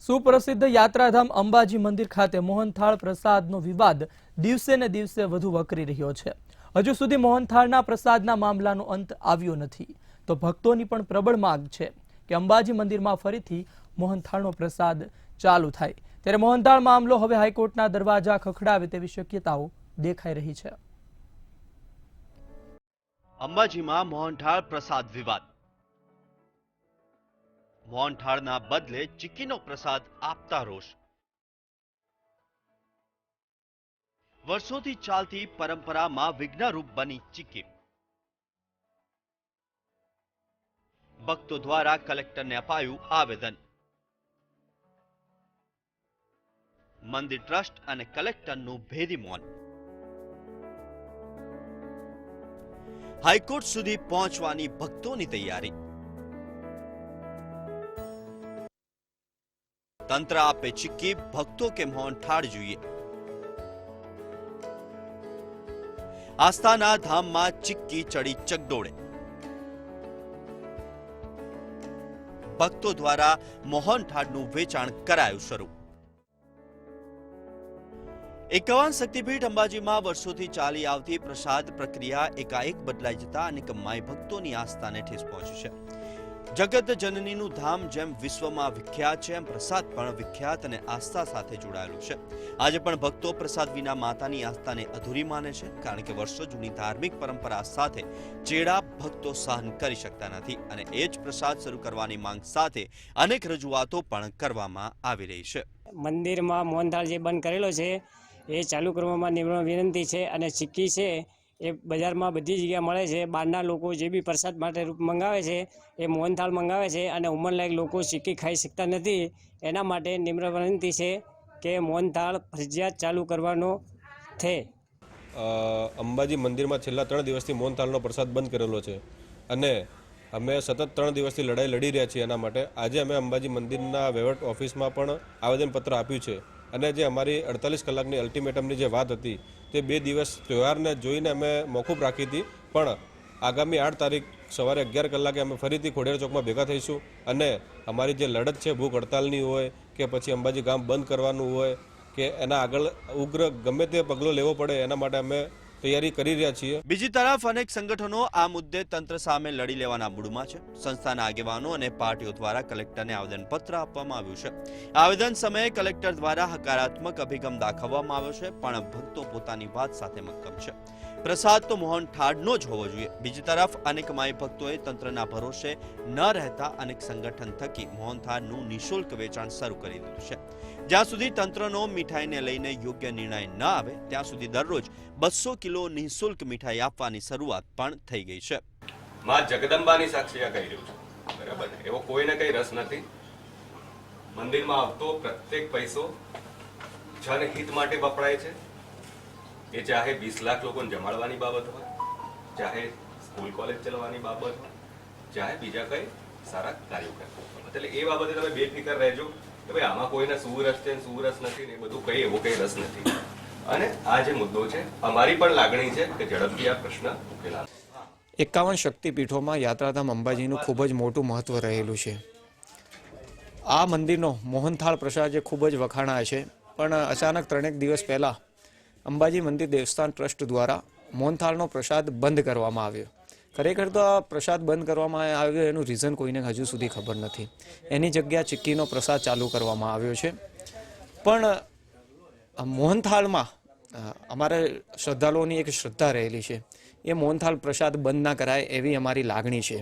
સુપ્રસિદ્ધ યાત્રાધામ અંબાજી મંદિર ખાતે મોહનથાળ પ્રસાદનો વિવાદ દિવસે ને દિવસે વધુ વકરી રહ્યો છે। હજુ સુધી મોહનથાળના પ્રસાદના મામલાનો અંત આવ્યો નથી, તો ભક્તોની પણ પ્રબળ માંગ છે કે અંબાજી મંદિરમાં ફરીથી મોહનથાળનો પ્રસાદ ચાલુ થાય। ત્યારે મોહનથાળ મામલો હવે હાઈકોર્ટના દરવાજા ખખડાવે તેવી શક્યતાઓ દેખાઈ રહી છે। અંબાજીમાં મોહનથાળ પ્રસાદ વિવાદ। મોહનથાળના બદલે ચીક્કીનો પ્રસાદ આપતા રોષ। વર્ષોથી ચાલતી પરંપરામાં વિઘ્નરૂપ બની ચીક્કી। ભક્તો દ્વારા કલેક્ટરને અપાયું આવેદન। મંદિર ટ્રસ્ટ અને કલેક્ટરનું ભેદી મૌન। હાઈકોર્ટ સુધી પહોંચવાની ભક્તોની તૈયારી। તંત્ર આપે ચીક્કી, ભક્તો કે મોહનથાળ જોઈએ। આસ્થાના ધામમાં ચીક્કી ચડી ચકડોળે। ભક્તો દ્વારા મોહનથાળનું વેચાણ કરાયું શરૂ। 51 શક્તિપીઠ અંબાજીમાં વર્ષોથી ચાલી આવતી પ્રસાદ પ્રક્રિયા એકાએક બદલાઈ જતા અનેક માઈ ભક્તોની આસ્થાને ઠેસ પહોંચી છે। જગત જનનીનું ધામ જેમ વિશ્વમાં વિખ્યાત છે, એમ પ્રસાદ પણ વિખ્યાત અને આસ્થા સાથે જોડાયેલું છે। આજે પણ ભક્તો પ્રસાદ વિના માતાની આસ્થાને અધૂરી માને છે, કારણ કે વર્ષો જૂની ધાર્મિક પરંપરા સાથે ચેડા ભક્તો સહન કરી શકતા નથી અને એ જ પ્રસાદ શરૂ કરવાની માંગ સાથે અનેક રજૂઆતો પણ કરવામાં આવી રહી છે। મંદિરમાં મોહનથાળ જે બંધ કરેલો છે એ ચાલુ કરવામાં નિમ્ર વિનંતી છે અને ચીક્કી છે એ બજારમાં બધી જગ્યાએ મળે છે। બહારના લોકો જે બી પ્રસાદ માટે મંગાવે છે એ મોહનથાળ મંગાવે છે અને ઉંમરલાયક લોકો ચીક્કી ખાઈ શકતા નથી। એના માટે નિમ્ર વિનંતી છે કે મોહનથાળ ફરજિયાત ચાલુ કરવાનો છે। અંબાજી મંદિરમાં છેલ્લા 3 દિવસથી મોહનથાળનો પ્રસાદ બંધ કરેલો છે અને અમે સતત 3 દિવસથી લડાઈ લડી રહ્યા છીએ। એના માટે આજે અમે અંબાજી મંદિરના વહીવટ ઓફિસમાં પણ આવેદનપત્ર આપ્યું છે અને જે અમારી 48 કલાકની અલ્ટિમેટમની જે વાત હતી તે 2 દિવસ તહેવારને જોઈને અમે મોકૂફ રાખી હતી, પણ આગામી 8 તારીખ સવારે 11 કલાકે અમે ફરીથી ખોડિયાર ચોકમાં ભેગા થઈશું અને અમારી જે લડત છે ભૂખ હડતાલની હોય કે પછી અંબાજી ગામ બંધ કરવાનું હોય કે એના આગળ ઉગ્ર ગમે તે પગલો લેવો પડે એના માટે અમે તૈયારી કરી રહ્યા છીએ। બીજી તરફ અનેક સંગઠનો આ મુદ્દે તંત્ર સામે લડી લેવાના મૂડમાં છે। સંસ્થાના આગેવાનો અને પાર્ટીઓ દ્વારા કલેક્ટરને આવેદનપત્ર આપવામાં આવ્યું છે। આવેદન સમયે કલેક્ટર દ્વારા હકારાત્મક અભિગમ દાખવવામાં આવ્યો છે, પણ ભક્તો પોતાની વાત સાથે મક્કમ છે। પ્રસાદ તો મોહનથાળનો જ હોવો જોઈએ। બીજી તરફ અનેક માઈ ભક્તોએ તંત્રના ભરોસે ન રહેતા અનેક સંગઠન થકી મોહનથાળનું નિઃશુલ્ક વેચાણ શરૂ કરી દીધું છે। જ્યાં સુધી તંત્રનો મીઠાઈને લઈને યોગ્ય નિર્ણય ન આવે ત્યાં સુધી દરરોજ 200 કિલો નિઃશુલ્ક મીઠાઈ આપવાની શરૂઆત પણ થઈ ગઈ છે। માં જગદંબાની સાક્ષી આ કહી રહ્યું છે, બરાબર? એવો કોઈને કઈ રસ નથી। મંદિરમાં આવતો પ્રત્યેક પૈસો જનહિત માટે વપરાય છે। એ ચાહે 20 લાખ લોકોને જમાડવાની બાબત હોય, ચાહે સ્કૂલ કોલેજ ચલાવવાની બાબત હોય, ચાહે બીજા કઈ સારા કાર્યો કરવા। એટલે એ બાબતે તમે બેફિકર રહેજો કે ભાઈ આમાં કોઈને શું રસ છે શું રસ નથી ને એ બધું કઈ એવો કઈ રસ નથી। અને આ જે મુદ્દો છે અમારી પણ લાગણી છે કે ઝડપથી આ પ્રશ્ન ઉકેલાય। 51 શક્તિપીઠોમાં યાત્રાધામ અંબાજીનું ખૂબ જ મોટું મહત્વ રહેલું છે। આ મંદિરનો મોહનથાળ પ્રસાદ જે ખૂબ જ વખાણાય છે, પણ અચાનક 3 દિવસ પહેલાં અંબાજી મંદિર દેવસ્થાન ટ્રસ્ટ દ્વારા મોહનથાળનો પ્રસાદ બંધ કરવામાં આવ્યો। ખરેખર તો આ પ્રસાદ બંધ કરવામાં આવ્યો એનું રીઝન કોઈને હજુ સુધી ખબર નથી। એની જગ્યા ચીક્કીનો પ્રસાદ ચાલુ કરવામાં આવ્યો છે, પણ મોહનથાળમાં અમારા શ્રદ્ધાળુઓની એક શ્રદ્ધા રહેલી છે, એ મોહનથાળ પ્રસાદ બંધ ના કરાય એવી અમારી લાગણી છે।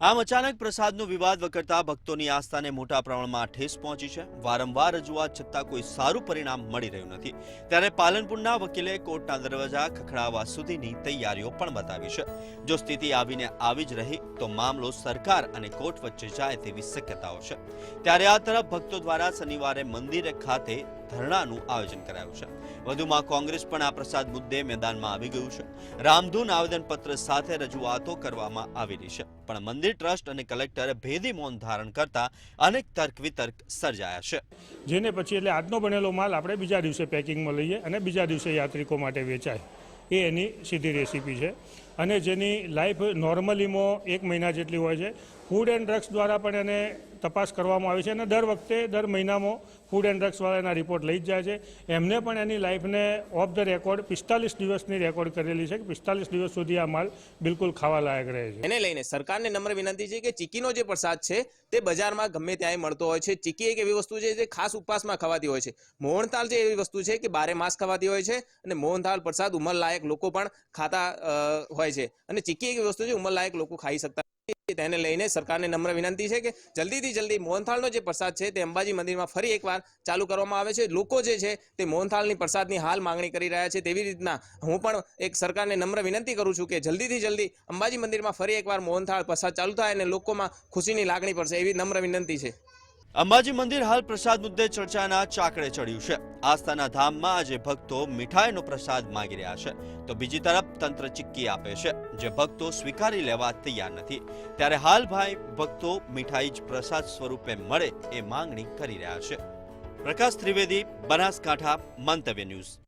આમ અચાનક પ્રસાદનો વિવાદ વકરતા ભક્તોની આસ્થાને મોટા પ્રમાણમાં ઠેસ પહોંચી છે। વારંવાર રજૂઆત છતાં કોઈ સારું પરિણામ મળી રહ્યું નથી, ત્યારે પાલનપુરના વકીલે કોર્ટના દરવાજા ખખડાવવા સુધીની તૈયારીઓ પણ બતાવી છે। જો સ્થિતિ આવીને આવી જ રહી તો મામલો સરકાર અને કોર્ટ વચ્ચે જાય તેવી શક્યતાઓ છે। ત્યારે આ તરફ ભક્તો દ્વારા શનિવારે મંદિર ખાતે ધરણાનું આયોજન કરાયું છે। વધુમાં કોંગ્રેસ પણ આ પ્રસાદ મુદ્દે મેદાનમાં આવી ગયું છે। રામધૂન આવેદનપત્ર સાથે રજૂઆતો કરવામાં આવી રહી છે, પણ મંદિર ટ્રસ્ટ અને કલેક્ટર ભેદી મૌન ધારણ કરતા અનેક તર્ક વિતર્ક સર્જાયા છે, જેને પછી એટલે આજનો બનેલો માલ આપણે બીજા દિવસે પેકિંગમાં લઈએ અને બીજા દિવસે યાત્રિકો માટે વેચાય એ એની સીધી રેસીપી છે। અને જેની લાઈફ નોર્મલીમાં 1 મહિના જેટલી હોય છે, ફૂડ એન્ડ ડ્રગ્સ દ્વારા પણ એને તપાસ કરવામાં આવી છે અને દર મહિનામાં ફૂડ એન્ડ ડ્રગ્સવાળા એના રિપોર્ટ લઈ જ જાય છે. એમને પણ એની લાઈફને ઓફ ધ રેકોર્ડ 45 દિવસની રેકોર્ડ કરેલી છે કે 45 દિવસ સુધી આ માલ બિલકુલ ખાવા લાયક રહે છે. એને લઈને સરકારને નમ્ર વિનંતી છે કે ચીકીનો જે પ્રસાદ છે તે બજારમાં ગમે ત્યાંય મળતો હોય છે. ચીકી એક એવી વસ્તુ છે જે ખાસ ઉપવાસમાં ખવાતી હોય છે. મોહનથાળ જે એવી વસ્તુ છે કે 12 માસ ખવાતી હોય છે અને મોહનથાળ પ્રસાદ ઉંમરલાયક લોકો પણ ખાતા હોય છે અને ચીકી એવી વસ્તુ છે ઉંમરલાયક લોકો ખાઈ શકતા. તેને લઈને સરકારને નમ્ર વિનંતી છે કે જલ્દીથી જલ્દી મોહનથાળનો જે પ્રસાદ છે તે અંબાજી મંદિરમાં ફરી એકવાર ચાલુ કરવામાં આવે છે. લોકો જે છે તે મોહનથાળની પ્રસાદની હાલ માંગણી કરી રહ્યા છે. તેવી રીતના હું પણ એક સરકારને નમ્ર વિનંતી કરું છું કે જલ્દીથી જલ્દી અંબાજી મંદિરમાં ફરી એકવાર મોહનથાળ પ્રસાદ ચાલુ થાય અને લોકોમાં ખુશીની લાગણી પડશે એવી નમ્ર વિનંતી છે. અંબાજી મંદિર હાલ પ્રસાદ મુદ્દે ચર્ચાના ચાકડે ચડ્યું છે. આસ્થાના ધામમાં આજે ભક્તો મીઠાઈનો પ્રસાદ માંગી રહ્યા છે, તો બીજી તરફ તંત્ર ચીક્કી આપે છે, જે ભક્તો સ્વીકારી લેવા તૈયાર નથી. ત્યારે હાલ ભક્તો મીઠાઈ જ પ્રસાદ સ્વરૂપે મળે એ માંગણી કરી રહ્યા છે. પ્રકાશ ત્રિવેદી, બનાસકાંઠા, મંતવ્ય ન્યૂઝ.